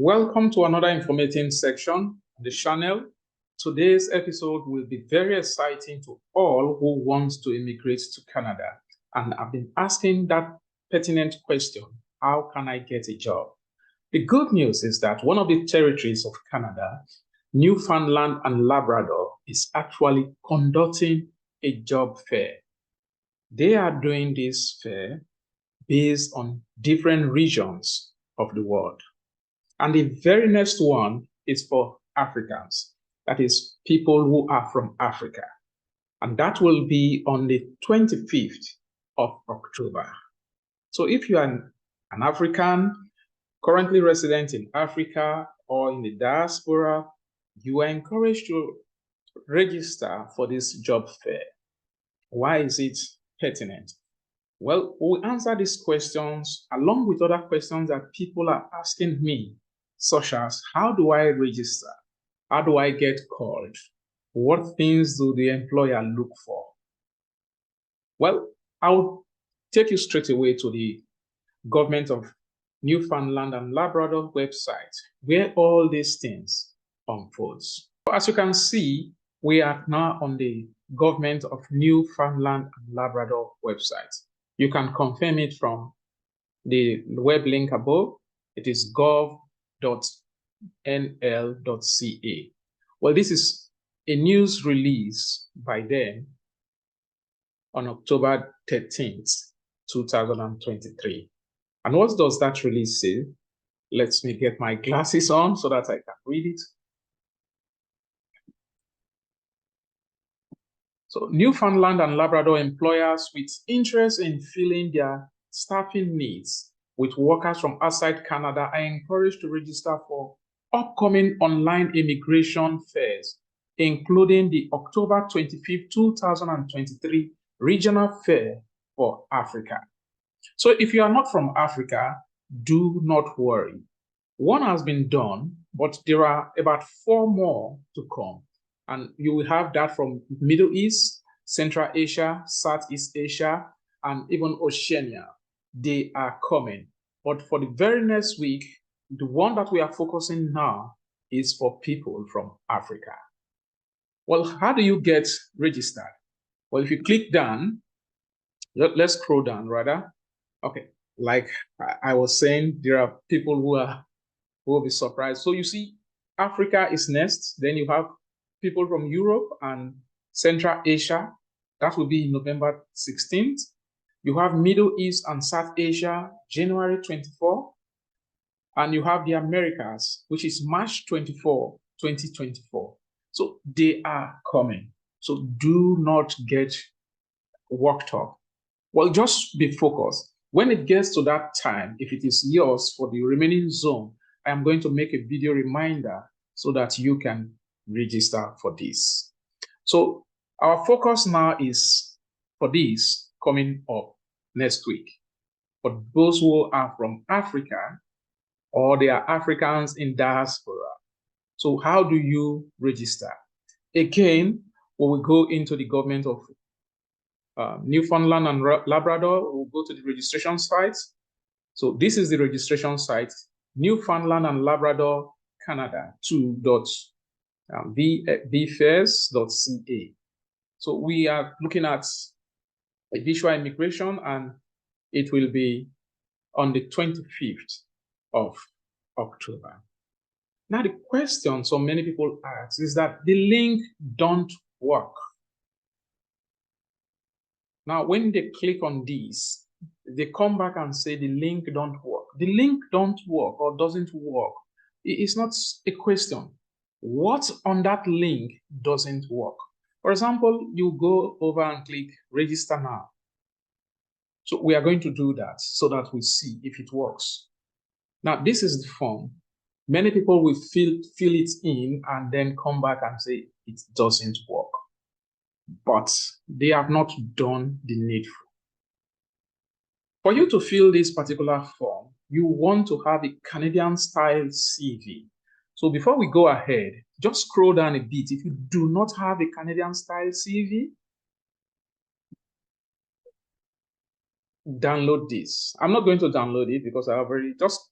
Welcome to another informative section on the channel. Today's episode will be very exciting to all who want to immigrate to Canada. And I've been asking that pertinent question, how can I get a job? The good news is that one of the territories of Canada, Newfoundland and Labrador, is actually conducting a job fair. They are doing this fair based on different regions of the world. And the very next one is for Africans. That is people who are from Africa. And that will be on the 25th of October. So if you are an African currently resident in Africa or in the diaspora, you are encouraged to register for this job fair. Why is it pertinent? Well, we'll answer these questions along with other questions that people are asking me, such as, how do I register? How do I get called? What things do the employer look for? Well, I'll take you straight away to the Government of Newfoundland and Labrador website, where all these things unfolds. As you can see, we are now on the Government of Newfoundland and Labrador website. You can confirm it from the web link above. It is gov.nl.ca. Well, this is a news release by them on October 13th, 2023. And what does that release say? Let me get my glasses on so that I can read it. So Newfoundland and Labrador employers with interest in filling their staffing needs with workers from outside Canada are encouraged to register for upcoming online immigration fairs, including the October 25th, 2023 Regional Fair for Africa. So if you are not from Africa, do not worry. One has been done, but there are about 4 more to come. And you will have that from Middle East, Central Asia, Southeast Asia, and even Oceania. They are coming. But for the very next week, the one that we are focusing now is for people from Africa. Well, how do you get registered? Well, if you click down, let's scroll down rather. Okay, like I was saying, there are people who will be surprised. So you see, Africa is next. Then you have people from Europe and Central Asia. That will be November 16th. You have Middle East and South Asia, January 24. And you have the Americas, which is March 24, 2024. So they are coming. So do not get worked up. Well, just be focused. When it gets to that time, if it is yours for the remaining zone, I am going to make a video reminder so that you can register for this. So our focus now is for this coming up next week. For those who are from Africa or they are Africans in diaspora. So how do you register? Again, we will go into the Government of Newfoundland and Labrador. We'll go to the registration site. So this is the registration site, Newfoundland and Labrador Canada 2.bfairs.ca. So we are looking at a visual immigration, and it will be on the 25th of October. Now, the question so many people ask is that the link don't work. Now, when they click on this, they come back and say the link don't work. The link don't work or doesn't work. It's not a question. What on that link doesn't work? For example, you go over and click register now. So we are going to do that so that we see if it works. Now, this is the form. Many people will fill it in and then come back and say it doesn't work. But they have not done the needful. For you to fill this particular form, you want to have a Canadian-style CV. So before we go ahead, just scroll down a bit. If you do not have a Canadian-style CV, download this. I'm not going to download it because I have already just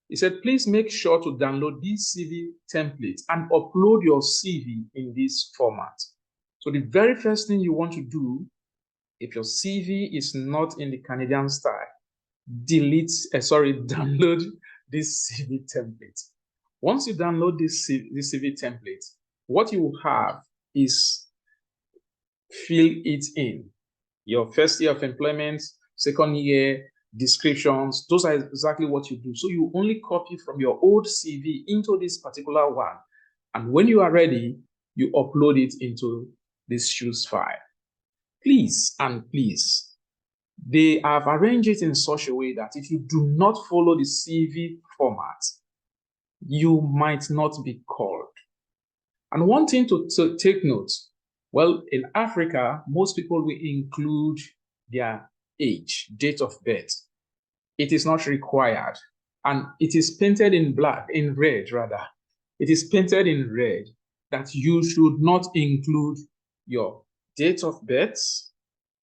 He said, please make sure to download these CV templates and upload your CV in this format. So the very first thing you want to do, if your CV is not in the Canadian style, download this CV template. Once you download this CV template, what you will have is fill it in. Your first year of employment, second year, descriptions, those are exactly what you do. So you only copy from your old CV into this particular one. And when you are ready, you upload it into this Choose file. Please, they have arranged it in such a way that if you do not follow the CV format, you might not be called. And one thing to take note, well, in Africa, most people will include their age, date of birth. It is not required. And it is painted in red rather. It is painted in red that you should not include your date of birth.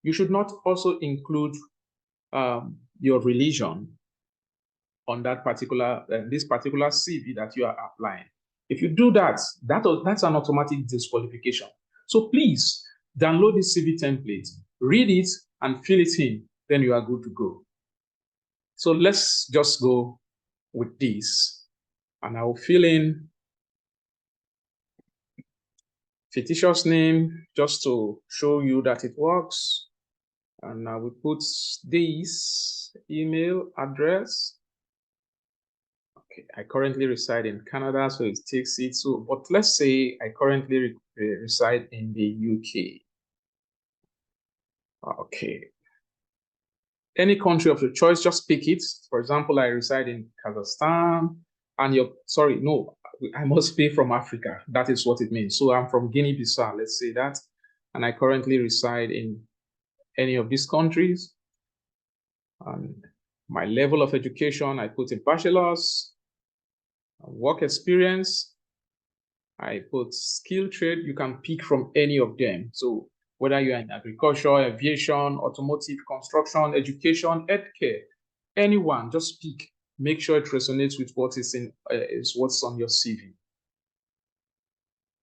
You should not also include your religion on that particular, this particular CV that you are applying. If you do that, that's an automatic disqualification. So please download this CV template, read it, and fill it in. Then you are good to go. So let's just go with this. And I will fill in fictitious name just to show you that it works. And I will put this email address. Okay, I currently reside in Canada, so it takes it. So, but let's say I currently reside in the UK. Okay. Any country of your choice, just pick it. For example, I reside in Kazakhstan, and I must be from Africa. That is what it means. So I'm from Guinea-Bissau, let's say that, and I currently reside in any of these countries. And my level of education, I put a bachelor's. Work experience, I put skill trade. You can pick from any of them. So whether you're in agriculture, aviation, automotive, construction, education, healthcare, anyone, just pick. Make sure it resonates with what is what's on your CV.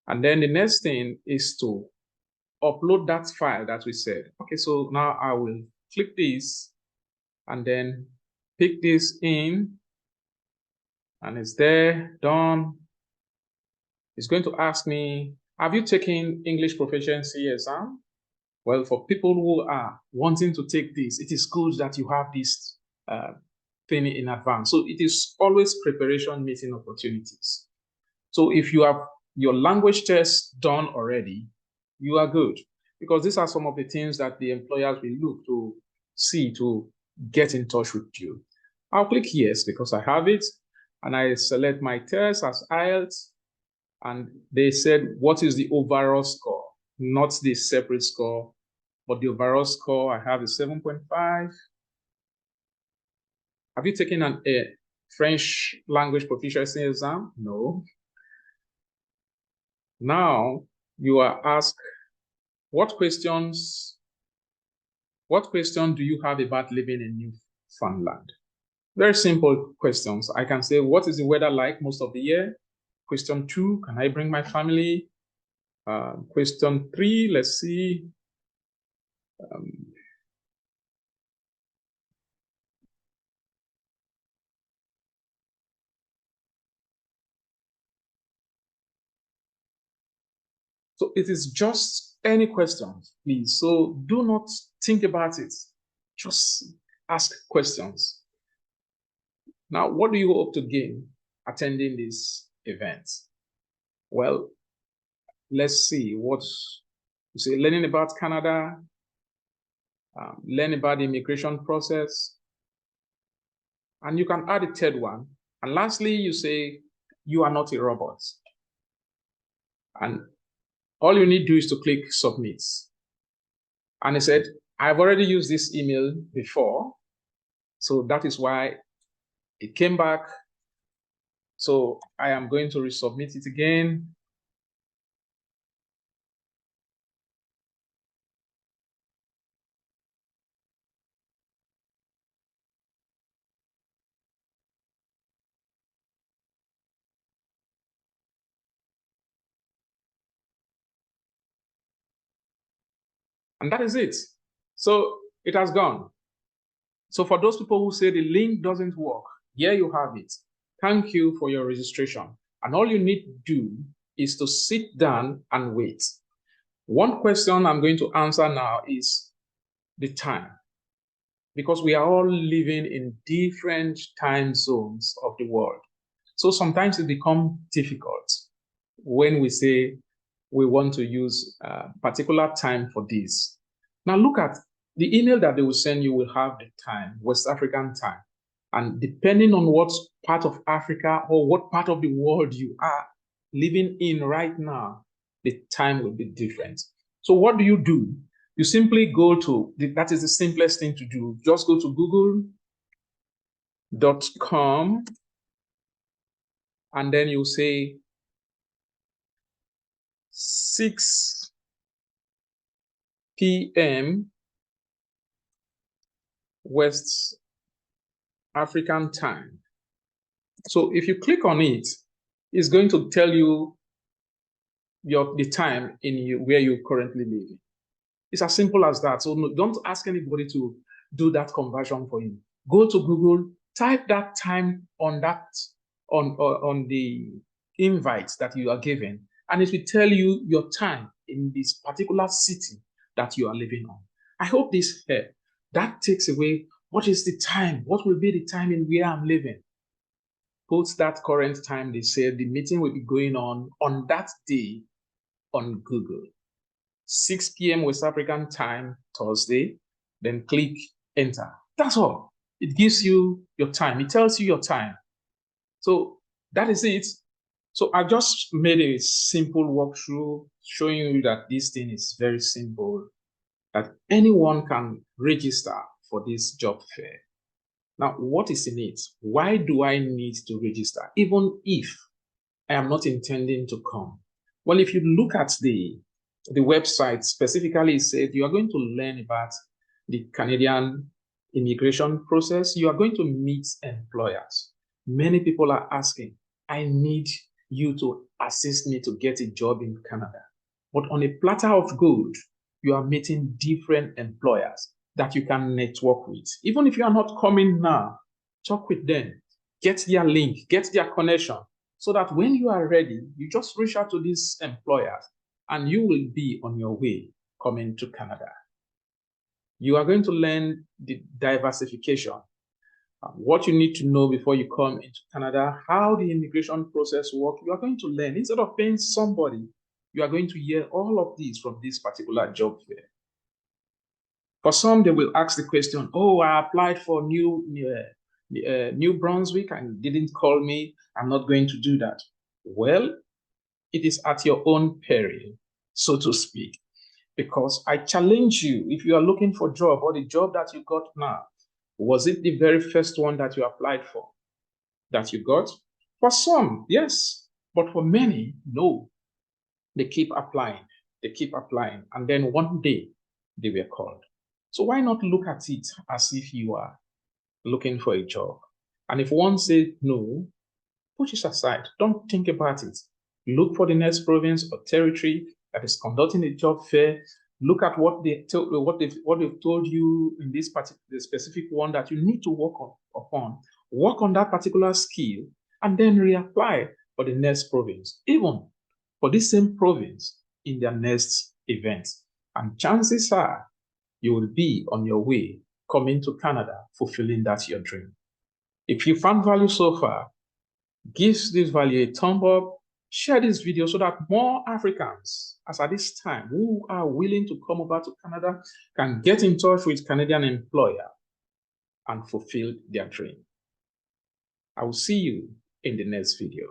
And then the next thing is to upload that file that we said. Okay, so now I will click this and then pick this in, and it's there, done. It's going to ask me, have you taken English proficiency exam? Well, for people who are wanting to take this, it is good that you have this thing in advance. So it is always preparation meeting opportunities. So if you have your language test done already, you are good, because these are some of the things that the employers will look to see to get in touch with you. I'll click yes because I have it, and I select my test as IELTS. And they said, what is the overall score? Not the separate score, but the overall score. I have a 7.5. Have you taken a French language proficiency exam? No. Now you are asked, what question do you have about living in Newfoundland? Very simple questions. I can say, what is the weather like most of the year? Question 2, can I bring my family? Question 3, let's see. So it is just any questions, please. So do not think about it. Just ask questions. Now, what do you hope to gain attending this event? Well, let's see what you say. Learning about Canada, learn about the immigration process, and you can add a third one. And lastly, you say you are not a robot. And all you need to do is to click submit. And he said, I've already used this email before, so that is why it came back. So I am going to resubmit it again. And that is it. So it has gone. So for those people who say the link doesn't work, here you have it. Thank you for your registration. And all you need to do is to sit down and wait. One question I'm going to answer now is the time, because we are all living in different time zones of the world. So sometimes it becomes difficult when we say we want to use a particular time for this. Now look at the email that they will send you will have the time, West African time. And depending on what part of Africa or what part of the world you are living in right now, the time will be different. So what do? You simply go to, that is the simplest thing to do. Just go to google.com and then you say 6 p.m. West African time. So if you click on it, it's going to tell you the time where you currently live. It's as simple as that. So don't ask anybody to do that conversion for you. Go to Google, type that time on the invites that you are given, and it will tell you your time in this particular city that you are living on. I hope this helps. That takes away what is the time, what will be the time in where I'm living. Put that current time, they said the meeting will be going on that day on Google. 6 p.m. West African time, Thursday, then click enter. That's all. It gives you your time. It tells you your time. So that is it. So I just made a simple walkthrough showing you that this thing is very simple, that anyone can register for this job fair. Now, what is in it? Why do I need to register, even if I am not intending to come? Well, if you look at the website, specifically it said you are going to learn about the Canadian immigration process. You are going to meet employers. Many people are asking, I need you to assist me to get a job in Canada. But on a platter of gold, you are meeting different employers that you can network with. Even if you are not coming now, talk with them, get their link, get their connection, so that when you are ready, you just reach out to these employers and you will be on your way coming to Canada. You are going to learn the diversification, what you need to know before you come into Canada, how the immigration process works. You are going to learn. Instead of paying somebody, you are going to hear all of these from this particular job fair. For some, they will ask the question, oh, I applied for New Brunswick and didn't call me. I'm not going to do that. Well, it is at your own peril, so to speak, because I challenge you, if you are looking for a job or the job that you got now, was it the very first one that you applied for that you got? For some, yes, but for many, no. They keep applying, and then one day they were called. So why not look at it as if you are looking for a job? And if one says no, push it aside. Don't think about it. Look for the next province or territory that is conducting a job fair. Look at what they've told you in this particular specific one that you need to work upon. Work on that particular skill and then reapply for the next province, even for this same province in their next event. And chances are you will be on your way coming to Canada, fulfilling that your dream. If you found value so far, give this video a thumb up, share this video so that more Africans, as at this time, who are willing to come over to Canada, can get in touch with Canadian employer and fulfill their dream. I will see you in the next video.